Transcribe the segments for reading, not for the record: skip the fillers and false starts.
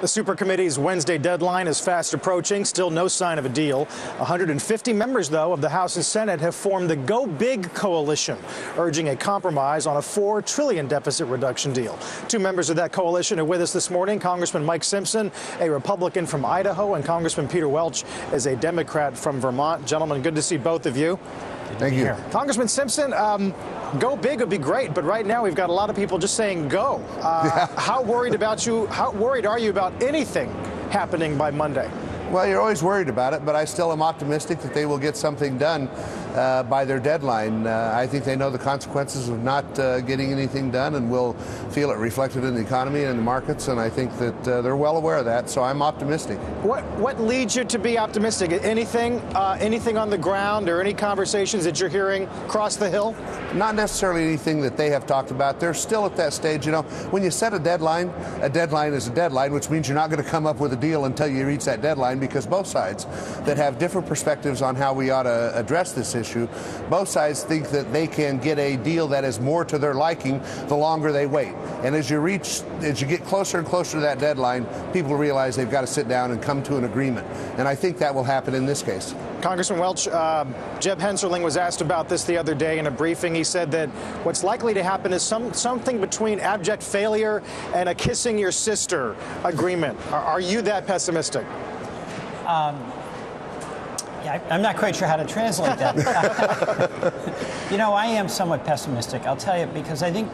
The supercommittee's Wednesday deadline is fast approaching. Still no sign of a deal. 150 members, though, of the House and Senate have formed the Go Big coalition, urging a compromise on a $4 trillion deficit reduction deal. Two members of that coalition are with us this morning. Congressman Mike Simpson, a Republican from Idaho, and Congressman Peter Welch is a Democrat from Vermont. Gentlemen, good to see both of you. Thank you. Congressman Simpson, go big would be great, but right now we've got a lot of people just saying go. How worried are you about anything happening by Monday? Well, you're always worried about it, but I still am optimistic that they will get something done by their deadline. I think they know the consequences of not getting anything done and will feel it reflected in the economy and in the markets, and I think that they're well aware of that, so I'm optimistic. What leads you to be optimistic? Anything on the ground or any conversations that you're hearing across the Hill? Not necessarily anything that they have talked about. They're still at that stage. You know, when you set a deadline is a deadline, which means you're not going to come up with a deal until you reach that deadline, because both sides that have different perspectives on how we ought to address this issue, both sides think that they can get a deal that is more to their liking the longer they wait. And as you get closer and closer to that deadline, people realize they've got to sit down and come to an agreement. And I think that will happen in this case. Congressman Welch, Jeb Hensarling was asked about this the other day in a briefing. He said that what's likely to happen is something between abject failure and a kissing your sister agreement. Are you that pessimistic? Yeah, I'm not quite sure how to translate that. You know, I am somewhat pessimistic, I'll tell you, because I think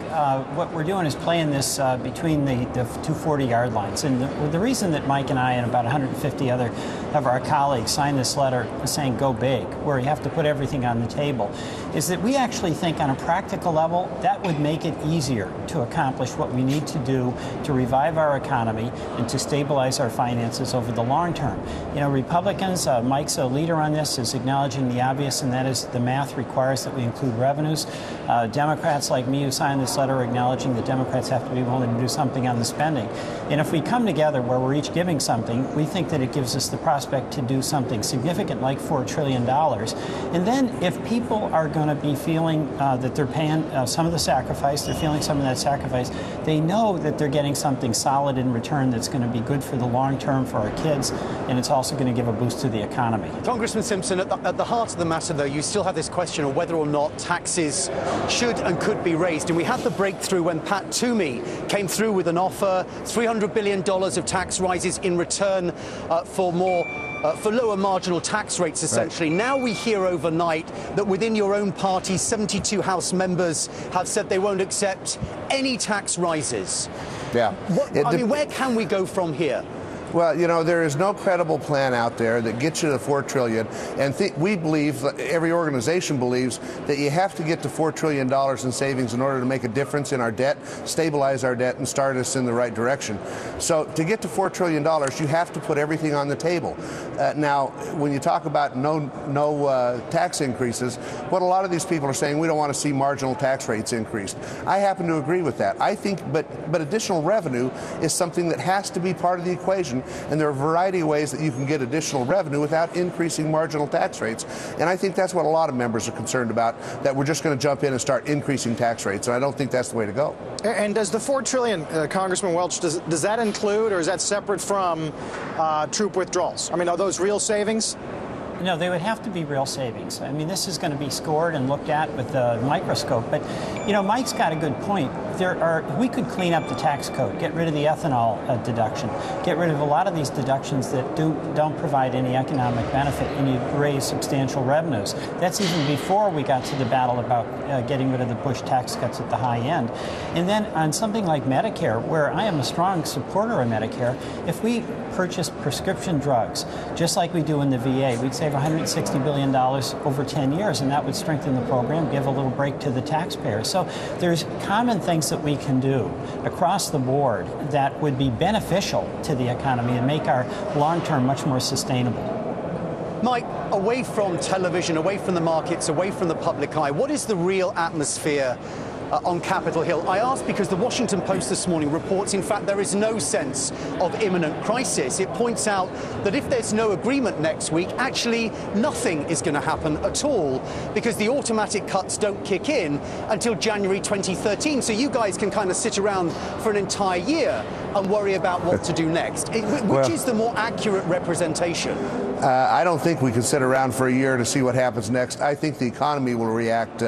what we're doing is playing this between the 240-yard lines. And the reason that Mike and I and about 150 other of our colleagues signed this letter saying go big, where you have to put everything on the table, is that we actually think on a practical level that would make it easier to accomplish what we need to do to revive our economy and to stabilize our finances over the long term. You know, Republicans, Mike's a leader on this, is acknowledging the obvious, and that is the math requires that we include revenues. Democrats like me who signed this letter are acknowledging that Democrats have to be willing to do something on the spending. And if we come together where we're each giving something, we think that it gives us the prospect to do something significant like $4 trillion. And then if people are going to be feeling that they're paying some of the sacrifice, they're feeling some of that sacrifice, they know that they're getting something solid in return that's going to be good for the long term for our kids, and it's also going to give a boost to the economy. Congressman Simpson, at the heart of the matter, though, you still have this question of whether or not taxes should and could be raised. And we had the breakthrough when Pat Toomey came through with an offer, $300 billion of tax rises in return for lower marginal tax rates, essentially. Right. Now we hear overnight that within your own party, 72 House members have said they won't accept any tax rises. Yeah. Where can we go from here? Well, you know, there is no credible plan out there that gets you to $4 trillion. And we believe, every organization believes, that you have to get to $4 trillion in savings in order to make a difference in our debt, stabilize our debt, and start us in the right direction. So to get to $4 trillion, you have to put everything on the table. Now, when you talk about no tax increases, what a lot of these people are saying, we don't want to see marginal tax rates increased. I happen to agree with that. I think, but additional revenue is something that has to be part of the equation. And there are a variety of ways that you can get additional revenue without increasing marginal tax rates. And I think that's what a lot of members are concerned about, that we're just going to jump in and start increasing tax rates. And I don't think that's the way to go. And does the $4 trillion, Congressman Welch, does that include, or is that separate from troop withdrawals? I mean, are those real savings? No, they would have to be real savings. I mean, this is going to be scored and looked at with a microscope. But, you know, Mike's got a good point. We could clean up the tax code, get rid of the ethanol deduction, get rid of a lot of these deductions that don't provide any economic benefit, and you raise substantial revenues. That's even before we got to the battle about getting rid of the Bush tax cuts at the high end. And then on something like Medicare, where I am a strong supporter of Medicare, if we purchase prescription drugs, just like we do in the VA, we'd save $160 billion over 10 years, and that would strengthen the program, give a little break to the taxpayers. So there's common things that we can do across the board that would be beneficial to the economy and make our long term much more sustainable. Mike, away from television, away from the markets, away from the public eye, what is the real atmosphere on Capitol Hill? I ask because the Washington Post this morning reports, in fact, there is no sense of imminent crisis. It points out that if there's no agreement next week, actually nothing is going to happen at all, because the automatic cuts don't kick in until January 2013. So you guys can kind of sit around for an entire year. and worry about what to do next? Which is the more accurate representation? I don't think we can sit around for a year to see what happens next. I think the economy will react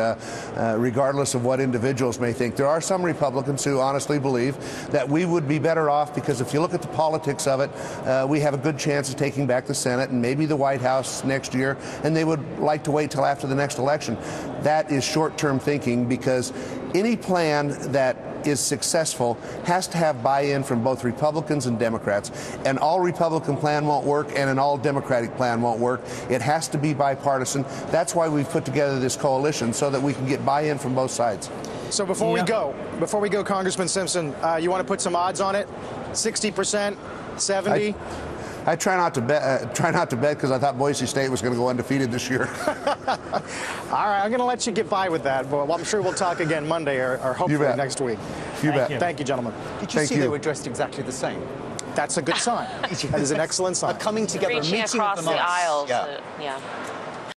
regardless of what individuals may think. There are some Republicans who honestly believe that we would be better off because if you look at the politics of it, we have a good chance of taking back the Senate and maybe the White House next year, and they would like to wait till after the next election. That is short-term thinking because any plan that is successful has to have buy-in from both Republicans and Democrats. An all-Republican plan won't work and an all-Democratic plan won't work. It has to be bipartisan. That's why we've put together this coalition, so that we can get buy-in from both sides. So before we go, Congressman Simpson, you want to put some odds on it? 60%, 70%? I try not to bet because I thought Boise State was going to go undefeated this year. All right, I'm going to let you get by with that. Well, I'm sure we'll talk again Monday or hopefully next week. You bet. Thank you, gentlemen. Did you see they were dressed exactly the same? That's a good sign. That is an excellent sign. Coming together, reaching meeting across of the minds. aisles. Yeah.